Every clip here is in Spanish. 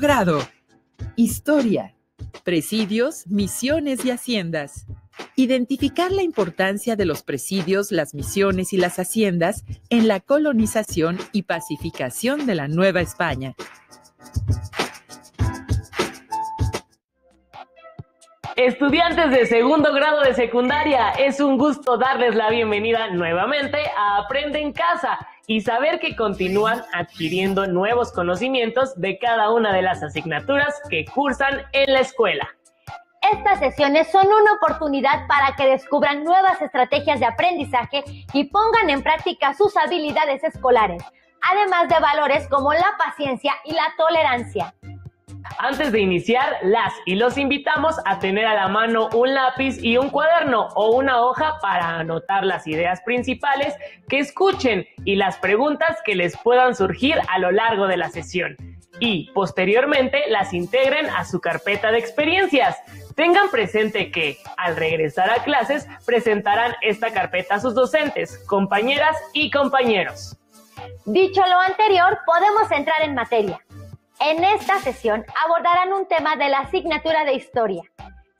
grado. Historia, presidios, misiones y haciendas. Identificar la importancia de los presidios, las misiones y las haciendas en la colonización y pacificación de la Nueva España. Estudiantes de segundo grado de secundaria, es un gusto darles la bienvenida nuevamente a Aprende en Casa y saber que continúan adquiriendo nuevos conocimientos de cada una de las asignaturas que cursan en la escuela. Estas sesiones son una oportunidad para que descubran nuevas estrategias de aprendizaje y pongan en práctica sus habilidades escolares, además de valores como la paciencia y la tolerancia. Antes de iniciar, las y los invitamos a tener a la mano un lápiz y un cuaderno o una hoja para anotar las ideas principales que escuchen y las preguntas que les puedan surgir a lo largo de la sesión. Y, posteriormente, las integren a su carpeta de experiencias. Tengan presente que, al regresar a clases, presentarán esta carpeta a sus docentes, compañeras y compañeros. Dicho lo anterior, podemos entrar en materia. En esta sesión abordarán un tema de la asignatura de Historia.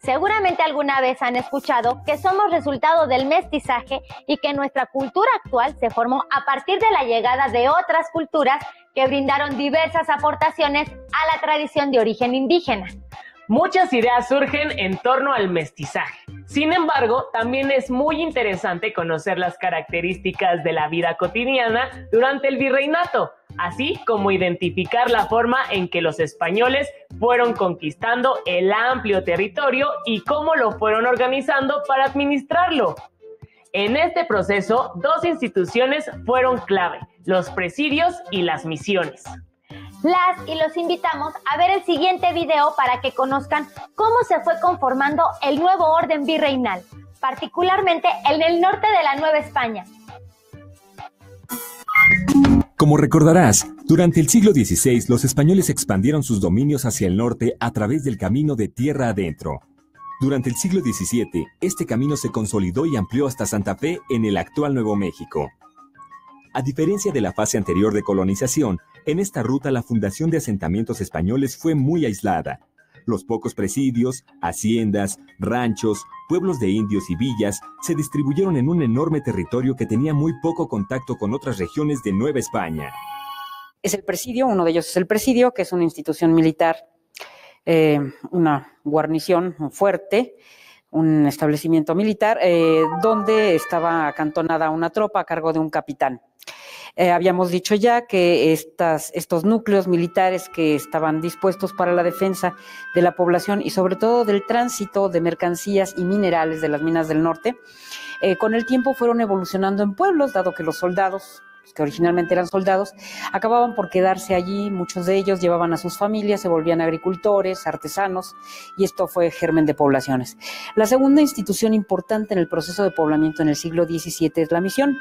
Seguramente alguna vez han escuchado que somos resultado del mestizaje y que nuestra cultura actual se formó a partir de la llegada de otras culturas que brindaron diversas aportaciones a la tradición de origen indígena. Muchas ideas surgen en torno al mestizaje. Sin embargo, también es muy interesante conocer las características de la vida cotidiana durante el virreinato, así como identificar la forma en que los españoles fueron conquistando el amplio territorio y cómo lo fueron organizando para administrarlo. En este proceso, dos instituciones fueron clave: los presidios y las misiones. Las y los invitamos a ver el siguiente video para que conozcan cómo se fue conformando el nuevo orden virreinal, particularmente en el norte de la Nueva España. Como recordarás, durante el siglo XVI los españoles expandieron sus dominios hacia el norte a través del camino de tierra adentro. Durante el siglo XVII, este camino se consolidó y amplió hasta Santa Fe en el actual Nuevo México. A diferencia de la fase anterior de colonización, en esta ruta la fundación de asentamientos españoles fue muy aislada. Los pocos presidios, haciendas, ranchos, pueblos de indios y villas se distribuyeron en un enorme territorio que tenía muy poco contacto con otras regiones de Nueva España. Es el presidio, uno de ellos es el presidio, que es una institución militar, una guarnición fuerte, un establecimiento militar, donde estaba acantonada una tropa a cargo de un capitán. Habíamos dicho ya que estos núcleos militares que estaban dispuestos para la defensa de la población y sobre todo del tránsito de mercancías y minerales de las minas del norte, con el tiempo fueron evolucionando en pueblos, dado que los soldados, que originalmente eran soldados, acababan por quedarse allí. Muchos de ellos llevaban a sus familias, se volvían agricultores, artesanos, y esto fue germen de poblaciones. La segunda institución importante en el proceso de poblamiento en el siglo XVII es la misión.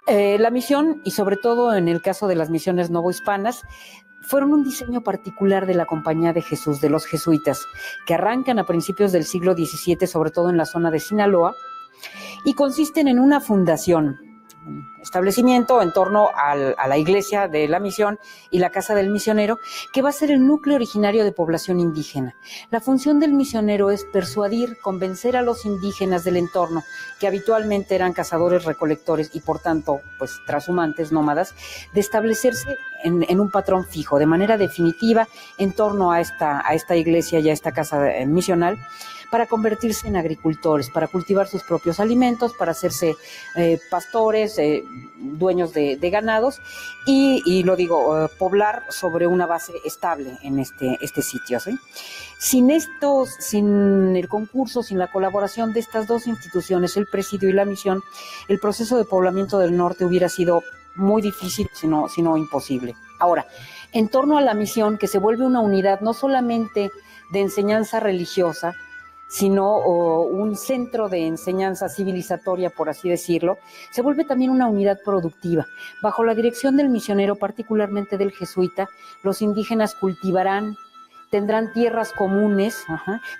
La misión, y sobre todo en el caso de las misiones novohispanas, fueron un diseño particular de la Compañía de Jesús, de los jesuitas, que arrancan a principios del siglo XVII, sobre todo en la zona de Sinaloa, y consisten en una fundación, un establecimiento en torno a la iglesia de la misión y la casa del misionero, que va a ser el núcleo originario de población indígena. La función del misionero es persuadir, convencer a los indígenas del entorno, que habitualmente eran cazadores, recolectores y por tanto, pues trashumantes, nómadas, de establecerse en un patrón fijo, de manera definitiva, en torno a esta iglesia y a esta casa misional, para convertirse en agricultores, para cultivar sus propios alimentos, para hacerse pastores, dueños de ganados y lo digo, poblar sobre una base estable en este sitio, ¿sí? Sin el concurso, sin la colaboración de estas dos instituciones, el presidio y la misión, el proceso de poblamiento del norte hubiera sido muy difícil, sino imposible. Ahora, en torno a la misión, que se vuelve una unidad no solamente de enseñanza religiosa, sino un centro de enseñanza civilizatoria, por así decirlo, se vuelve también una unidad productiva. Bajo la dirección del misionero, particularmente del jesuita, los indígenas cultivarán, tendrán tierras comunes,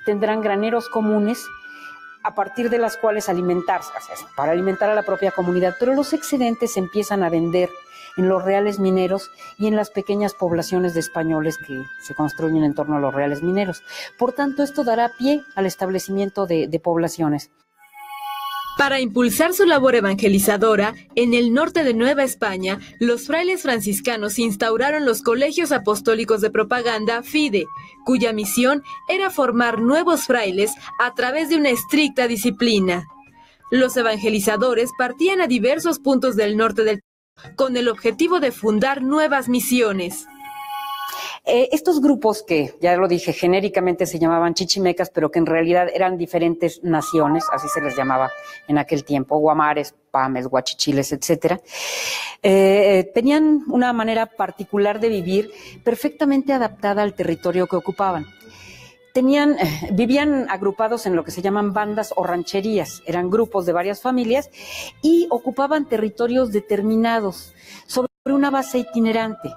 tendrán graneros comunes, a partir de las cuales alimentarse, o sea, para alimentar a la propia comunidad, pero los excedentes se empiezan a vender en los reales mineros y en las pequeñas poblaciones de españoles que se construyen en torno a los reales mineros. Por tanto, esto dará pie al establecimiento de poblaciones. Para impulsar su labor evangelizadora, en el norte de Nueva España, los frailes franciscanos instauraron los colegios apostólicos de propaganda FIDE, cuya misión era formar nuevos frailes a través de una estricta disciplina. Los evangelizadores partían a diversos puntos del norte del país con el objetivo de fundar nuevas misiones. Estos grupos que, ya lo dije, genéricamente se llamaban chichimecas, pero que en realidad eran diferentes naciones, así se les llamaba en aquel tiempo, guamares, pames, guachichiles, etcétera, tenían una manera particular de vivir perfectamente adaptada al territorio que ocupaban. Vivían agrupados en lo que se llaman bandas o rancherías, eran grupos de varias familias y ocupaban territorios determinados sobre una base itinerante.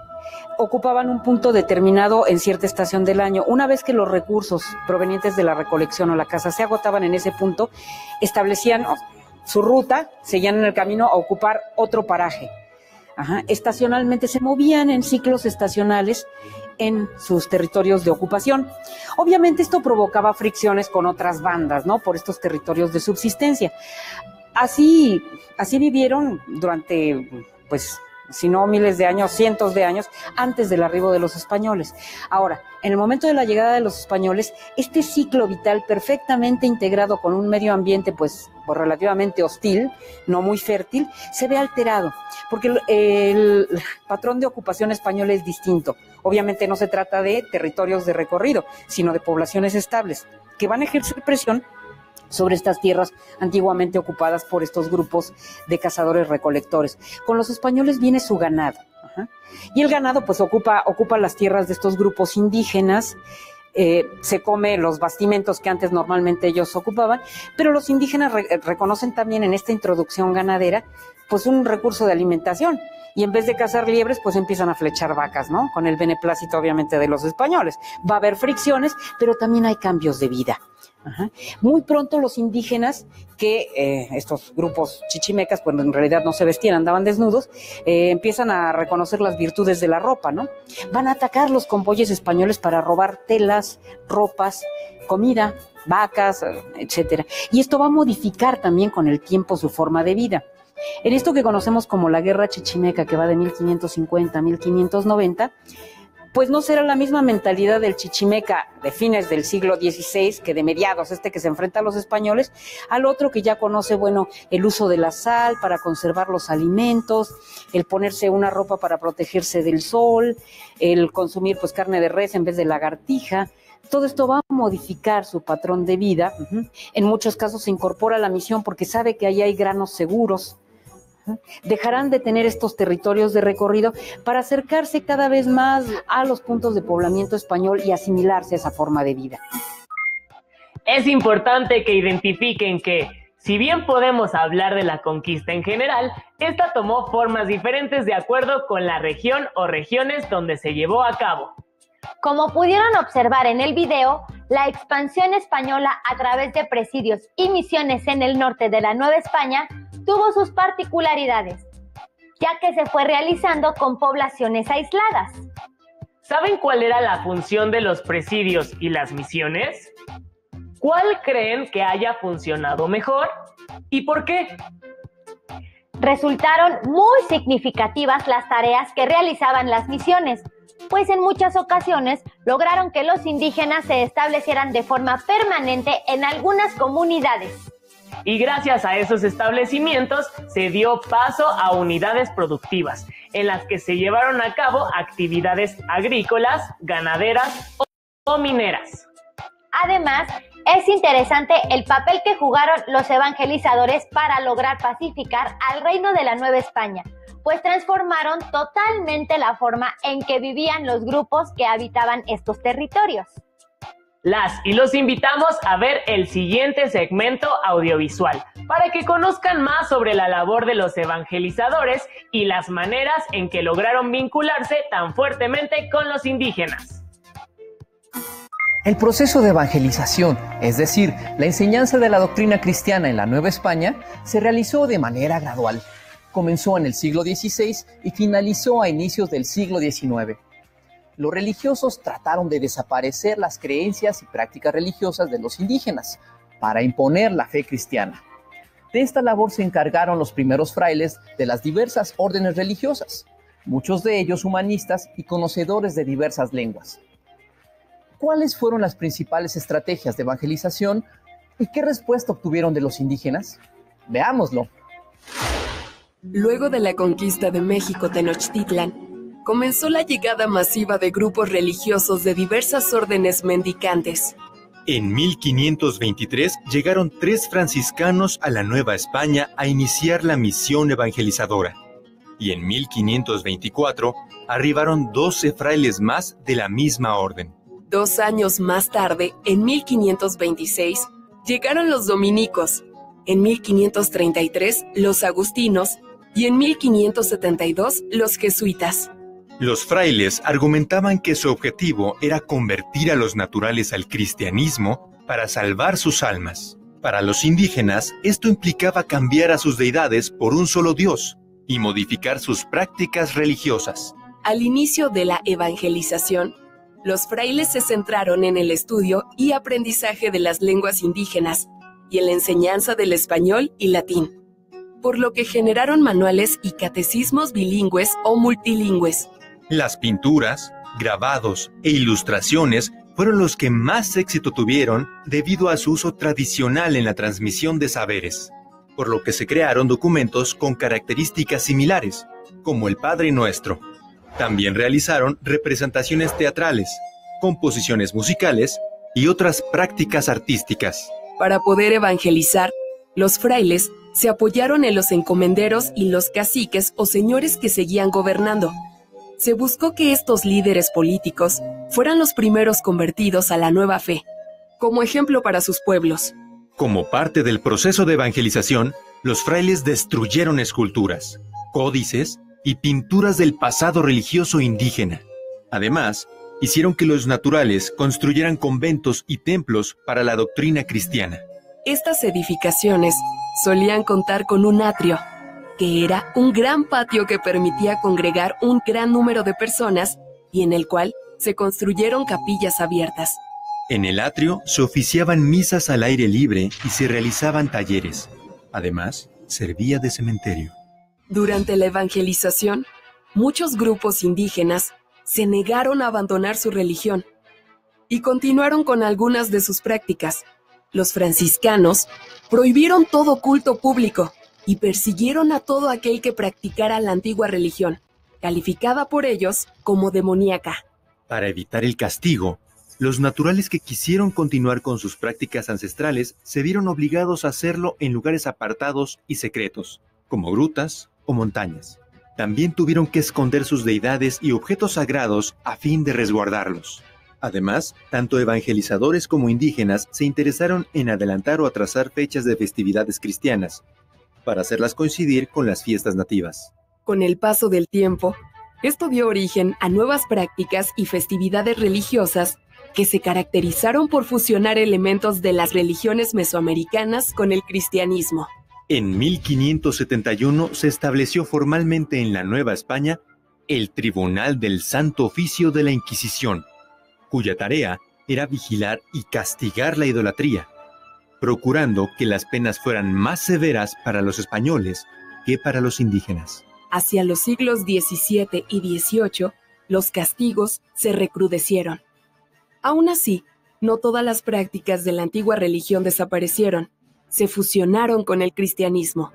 Ocupaban un punto determinado en cierta estación del año. Una vez que los recursos provenientes de la recolección o la caza se agotaban en ese punto, establecían su ruta, seguían en el camino a ocupar otro paraje. Estacionalmente se movían en ciclos estacionales en sus territorios de ocupación. Obviamente esto provocaba fricciones con otras bandas, ¿no? Por estos territorios de subsistencia. Así vivieron durante, si no miles de años, cientos de años, antes del arribo de los españoles. Ahora, en el momento de la llegada de los españoles, este ciclo vital perfectamente integrado con un medio ambiente, pues relativamente hostil, no muy fértil, se ve alterado, porque el patrón de ocupación español es distinto. Obviamente no se trata de territorios de recorrido, sino de poblaciones estables, que van a ejercer presión sobre estas tierras antiguamente ocupadas por estos grupos de cazadores-recolectores. Con los españoles viene su ganado, y el ganado pues ocupa las tierras de estos grupos indígenas, se come los bastimentos que antes normalmente ellos ocupaban, pero los indígenas reconocen también en esta introducción ganadera pues un recurso de alimentación, y en vez de cazar liebres pues empiezan a flechar vacas, ¿no? Con el beneplácito obviamente de los españoles. Va a haber fricciones, pero también hay cambios de vida. Muy pronto los indígenas, que estos grupos chichimecas, pues en realidad no se vestían, andaban desnudos, empiezan a reconocer las virtudes de la ropa, ¿no? Van a atacar los convoyes españoles para robar telas, ropas, comida, vacas, etcétera. Y esto va a modificar también con el tiempo su forma de vida. En esto que conocemos como la Guerra Chichimeca, que va de 1550 a 1590, pues no será la misma mentalidad del chichimeca de fines del siglo XVI que de mediados, que se enfrenta a los españoles, al otro que ya conoce, el uso de la sal para conservar los alimentos, el ponerse una ropa para protegerse del sol, el consumir pues carne de res en vez de lagartija. Todo esto va a modificar su patrón de vida. En muchos casos se incorpora a la misión porque sabe que ahí hay granos seguros. Dejarán de tener estos territorios de recorrido para acercarse cada vez más a los puntos de poblamiento español y asimilarse a esa forma de vida. Es importante que identifiquen que, si bien podemos hablar de la conquista en general, esta tomó formas diferentes de acuerdo con la región o regiones donde se llevó a cabo. Como pudieron observar en el video, la expansión española a través de presidios y misiones en el norte de la Nueva España tuvo sus particularidades, ya que se fue realizando con poblaciones aisladas. ¿Saben cuál era la función de los presidios y las misiones? ¿Cuál creen que haya funcionado mejor? ¿Y por qué? Resultaron muy significativas las tareas que realizaban las misiones, pues en muchas ocasiones lograron que los indígenas se establecieran de forma permanente en algunas comunidades. Y gracias a esos establecimientos se dio paso a unidades productivas, en las que se llevaron a cabo actividades agrícolas, ganaderas o mineras. Además, es interesante el papel que jugaron los evangelizadores para lograr pacificar al reino de la Nueva España, pues transformaron totalmente la forma en que vivían los grupos que habitaban estos territorios. Las y los invitamos a ver el siguiente segmento audiovisual para que conozcan más sobre la labor de los evangelizadores y las maneras en que lograron vincularse tan fuertemente con los indígenas. El proceso de evangelización, es decir, la enseñanza de la doctrina cristiana en la Nueva España, se realizó de manera gradual. comenzó en el siglo XVI y finalizó a inicios del siglo XIX. Los religiosos trataron de desaparecer las creencias y prácticas religiosas de los indígenas para imponer la fe cristiana. De esta labor se encargaron los primeros frailes de las diversas órdenes religiosas, muchos de ellos humanistas y conocedores de diversas lenguas. ¿Cuáles fueron las principales estrategias de evangelización y qué respuesta obtuvieron de los indígenas? Veámoslo. Luego de la conquista de México Tenochtitlan, comenzó la llegada masiva de grupos religiosos de diversas órdenes mendicantes. En 1523 llegaron 3 franciscanos a la Nueva España a iniciar la misión evangelizadora. Y en 1524 arribaron 12 frailes más de la misma orden. 2 años más tarde, en 1526, llegaron los dominicos, en 1533 los agustinos y en 1572 los jesuitas. Los frailes argumentaban que su objetivo era convertir a los naturales al cristianismo para salvar sus almas. Para los indígenas, esto implicaba cambiar a sus deidades por un solo Dios y modificar sus prácticas religiosas. Al inicio de la evangelización, los frailes se centraron en el estudio y aprendizaje de las lenguas indígenas y en la enseñanza del español y latín, por lo que generaron manuales y catecismos bilingües o multilingües. Las pinturas, grabados e ilustraciones fueron los que más éxito tuvieron debido a su uso tradicional en la transmisión de saberes, por lo que se crearon documentos con características similares, como el Padre Nuestro. También realizaron representaciones teatrales, composiciones musicales y otras prácticas artísticas. Para poder evangelizar, los frailes se apoyaron en los encomenderos y los caciques o señores que seguían gobernando. Se buscó que estos líderes políticos fueran los primeros convertidos a la nueva fe, como ejemplo para sus pueblos. Como parte del proceso de evangelización, los frailes destruyeron esculturas, códices y pinturas del pasado religioso indígena. Además, hicieron que los naturales construyeran conventos y templos para la doctrina cristiana. Estas edificaciones solían contar con un atrio, que era un gran patio que permitía congregar un gran número de personas y en el cual se construyeron capillas abiertas. En el atrio se oficiaban misas al aire libre y se realizaban talleres. Además, servía de cementerio. Durante la evangelización, muchos grupos indígenas se negaron a abandonar su religión y continuaron con algunas de sus prácticas. Los franciscanos prohibieron todo culto público y persiguieron a todo aquel que practicara la antigua religión, calificada por ellos como demoníaca. Para evitar el castigo, los naturales que quisieron continuar con sus prácticas ancestrales se vieron obligados a hacerlo en lugares apartados y secretos, como grutas o montañas. También tuvieron que esconder sus deidades y objetos sagrados a fin de resguardarlos. Además, tanto evangelizadores como indígenas se interesaron en adelantar o atrasar fechas de festividades cristianas, para hacerlas coincidir con las fiestas nativas. Con el paso del tiempo, esto dio origen a nuevas prácticas y festividades religiosas que se caracterizaron por fusionar elementos de las religiones mesoamericanas con el cristianismo. En 1571 se estableció formalmente en la Nueva España el Tribunal del Santo Oficio de la Inquisición, cuya tarea era vigilar y castigar la idolatría, procurando que las penas fueran más severas para los españoles que para los indígenas. Hacia los siglos XVII y XVIII, los castigos se recrudecieron. Aún así, no todas las prácticas de la antigua religión desaparecieron, se fusionaron con el cristianismo.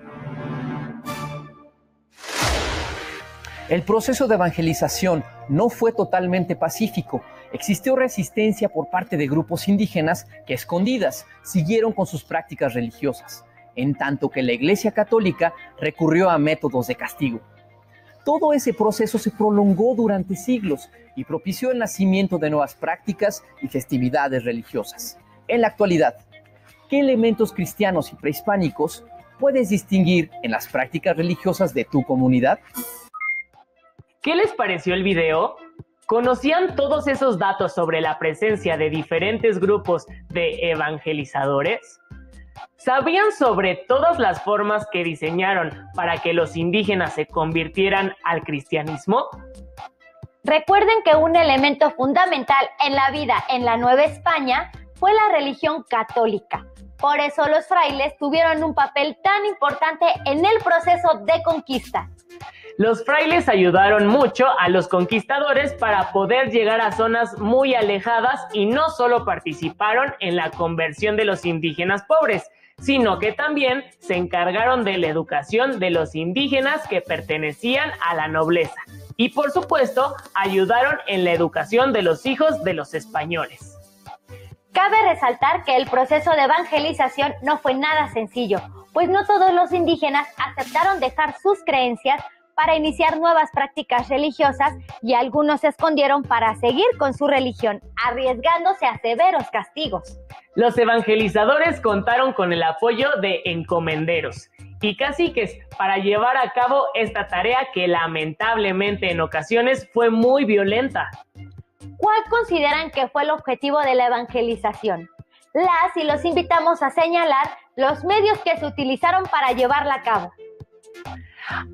El proceso de evangelización no fue totalmente pacífico. Existió resistencia por parte de grupos indígenas que, a escondidas, siguieron con sus prácticas religiosas, en tanto que la Iglesia Católica recurrió a métodos de castigo. Todo ese proceso se prolongó durante siglos y propició el nacimiento de nuevas prácticas y festividades religiosas. En la actualidad, ¿qué elementos cristianos y prehispánicos puedes distinguir en las prácticas religiosas de tu comunidad? ¿Qué les pareció el video? ¿Conocían todos esos datos sobre la presencia de diferentes grupos de evangelizadores? ¿Sabían sobre todas las formas que diseñaron para que los indígenas se convirtieran al cristianismo? Recuerden que un elemento fundamental en la vida en la Nueva España fue la religión católica. Por eso los frailes tuvieron un papel tan importante en el proceso de conquista. Los frailes ayudaron mucho a los conquistadores para poder llegar a zonas muy alejadas y no solo participaron en la conversión de los indígenas pobres, sino que también se encargaron de la educación de los indígenas que pertenecían a la nobleza. Y por supuesto, ayudaron en la educación de los hijos de los españoles. Cabe resaltar que el proceso de evangelización no fue nada sencillo, pues no todos los indígenas aceptaron dejar sus creencias para iniciar nuevas prácticas religiosas y algunos se escondieron para seguir con su religión, arriesgándose a severos castigos. Los evangelizadores contaron con el apoyo de encomenderos y caciques para llevar a cabo esta tarea que lamentablemente en ocasiones fue muy violenta. ¿Cuál consideran que fue el objetivo de la evangelización? Las y los invitamos a señalar los medios que se utilizaron para llevarla a cabo.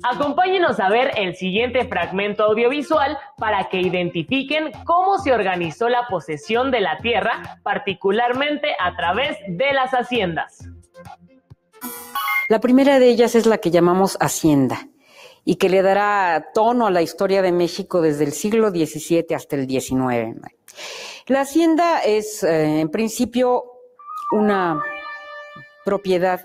Acompáñenos a ver el siguiente fragmento audiovisual para que identifiquen cómo se organizó la posesión de la tierra, particularmente a través de las haciendas. La primera de ellas es la que llamamos hacienda y que le dará tono a la historia de México desde el siglo XVII hasta el XIX. La hacienda es, en principio, una propiedad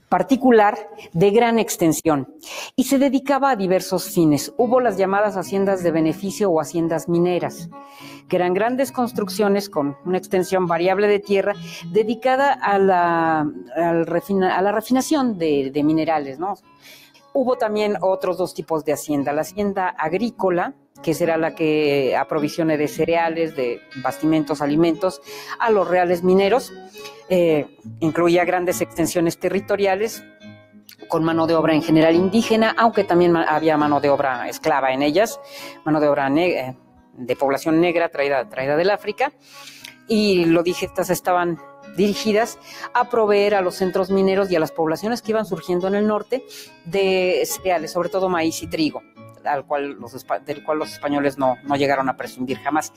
particular de gran extensión y se dedicaba a diversos fines. Hubo las llamadas haciendas de beneficio o haciendas mineras, que eran grandes construcciones con una extensión variable de tierra dedicada a la refinación de minerales, ¿no? Hubo también otros dos tipos de hacienda. La hacienda agrícola, que será la que aprovisione de cereales, de bastimentos, alimentos a los reales mineros. Incluía grandes extensiones territoriales con mano de obra en general indígena, aunque también había mano de obra esclava en ellas, mano de obra de población negra traída del África. Y lo dije, estas estaban dirigidas a proveer a los centros mineros y a las poblaciones que iban surgiendo en el norte de cereales, sobre todo maíz y trigo, del cual los españoles no llegaron a prescindir jamás.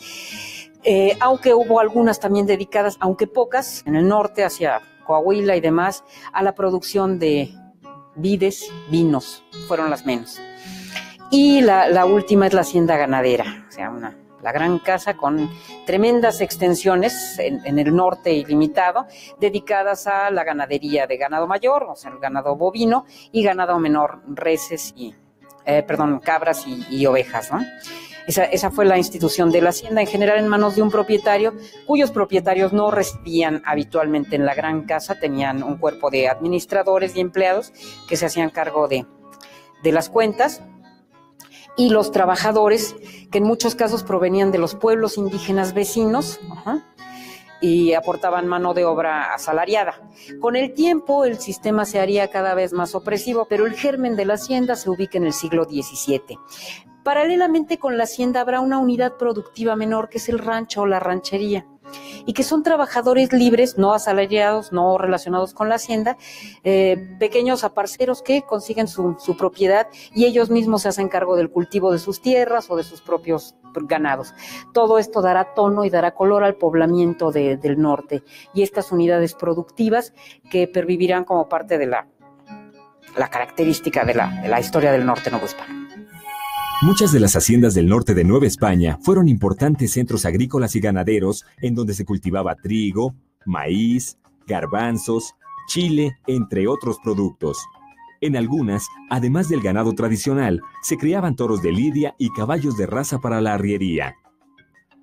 Aunque hubo algunas también dedicadas, aunque pocas, en el norte, hacia Coahuila y demás, a la producción de vides, vinos, fueron las menos. Y la última es la hacienda ganadera, o sea, la gran casa con tremendas extensiones en el norte ilimitado, dedicadas a la ganadería de ganado mayor, o sea, el ganado bovino, y ganado menor, reses cabras y ovejas, ¿no? Esa fue la institución de la hacienda, en general en manos de un propietario, cuyos propietarios no residían habitualmente en la gran casa, tenían un cuerpo de administradores y empleados que se hacían cargo de las cuentas, y los trabajadores, que en muchos casos provenían de los pueblos indígenas vecinos, y aportaban mano de obra asalariada. Con el tiempo, el sistema se haría cada vez más opresivo, pero el germen de la hacienda se ubica en el siglo XVII. Paralelamente con la hacienda habrá una unidad productiva menor, que es el rancho o la ranchería, y que son trabajadores libres, no asalariados, no relacionados con la hacienda, pequeños aparceros que consiguen su propiedad y ellos mismos se hacen cargo del cultivo de sus tierras o de sus propios ganados. Todo esto dará tono y dará color al poblamiento del norte y estas unidades productivas que pervivirán como parte de la característica de la historia del norte novohispano. Muchas de las haciendas del norte de Nueva España fueron importantes centros agrícolas y ganaderos en donde se cultivaba trigo, maíz, garbanzos, chile, entre otros productos. En algunas, además del ganado tradicional, se criaban toros de lidia y caballos de raza para la arriería.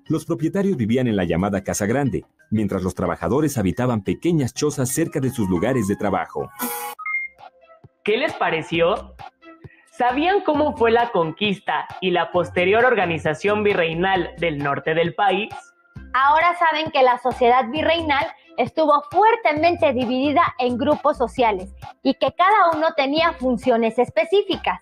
Los propietarios vivían en la llamada Casa Grande, mientras los trabajadores habitaban pequeñas chozas cerca de sus lugares de trabajo. ¿Qué les pareció? ¿Sabían cómo fue la conquista y la posterior organización virreinal del norte del país? Ahora saben que la sociedad virreinal estuvo fuertemente dividida en grupos sociales y que cada uno tenía funciones específicas.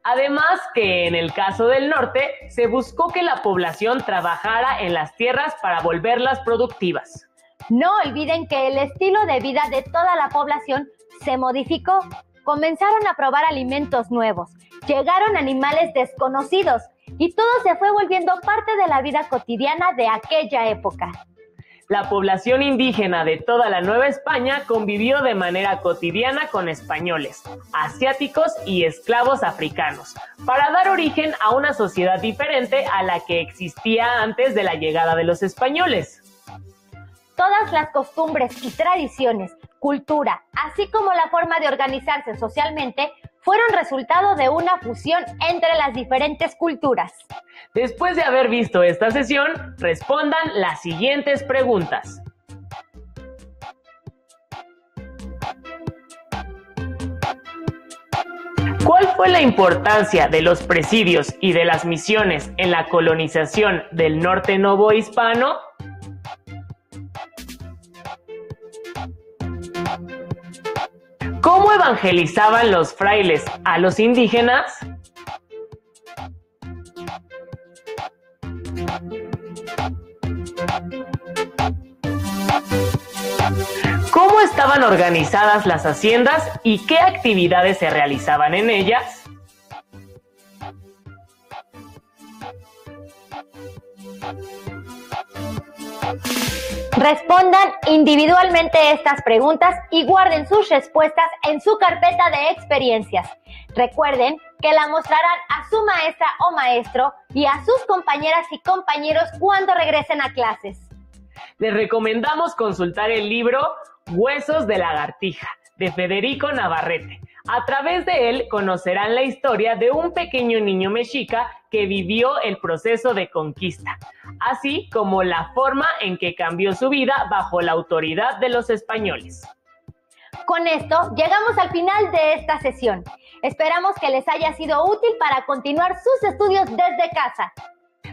Además que en el caso del norte se buscó que la población trabajara en las tierras para volverlas productivas. No olviden que el estilo de vida de toda la población se modificó. Comenzaron a probar alimentos nuevos, llegaron animales desconocidos y todo se fue volviendo parte de la vida cotidiana de aquella época. La población indígena de toda la Nueva España convivió de manera cotidiana con españoles, asiáticos y esclavos africanos, para dar origen a una sociedad diferente a la que existía antes de la llegada de los españoles. Todas las costumbres y tradiciones, cultura, así como la forma de organizarse socialmente, fueron resultado de una fusión entre las diferentes culturas. Después de haber visto esta sesión, respondan las siguientes preguntas. ¿Cuál fue la importancia de los presidios y de las misiones en la colonización del norte novohispano? ¿Cómo evangelizaban los frailes a los indígenas? ¿Cómo estaban organizadas las haciendas y qué actividades se realizaban en ellas? Respondan individualmente estas preguntas y guarden sus respuestas en su carpeta de experiencias. Recuerden que la mostrarán a su maestra o maestro y a sus compañeras y compañeros cuando regresen a clases. Les recomendamos consultar el libro Huesos de lagartija, de Federico Navarrete. A través de él conocerán la historia de un pequeño niño mexica que vivió el proceso de conquista, así como la forma en que cambió su vida bajo la autoridad de los españoles. Con esto llegamos al final de esta sesión. Esperamos que les haya sido útil para continuar sus estudios desde casa.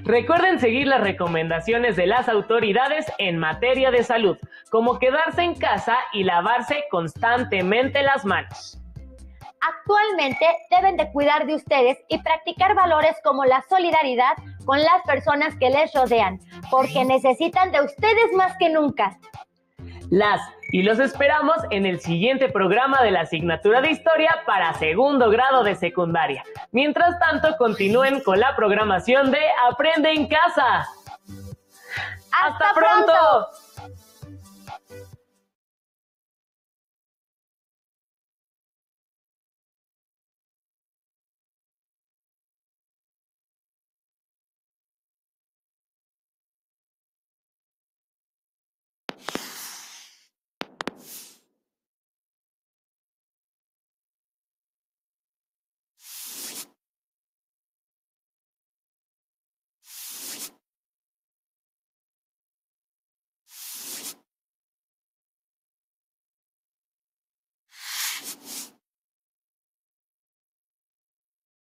Recuerden seguir las recomendaciones de las autoridades en materia de salud, como quedarse en casa y lavarse constantemente las manos. Actualmente deben de cuidar de ustedes y practicar valores como la solidaridad con las personas que les rodean, porque necesitan de ustedes más que nunca. Los esperamos en el siguiente programa de la asignatura de Historia para segundo grado de secundaria. Mientras tanto, continúen con la programación de Aprende en Casa. ¡Hasta pronto!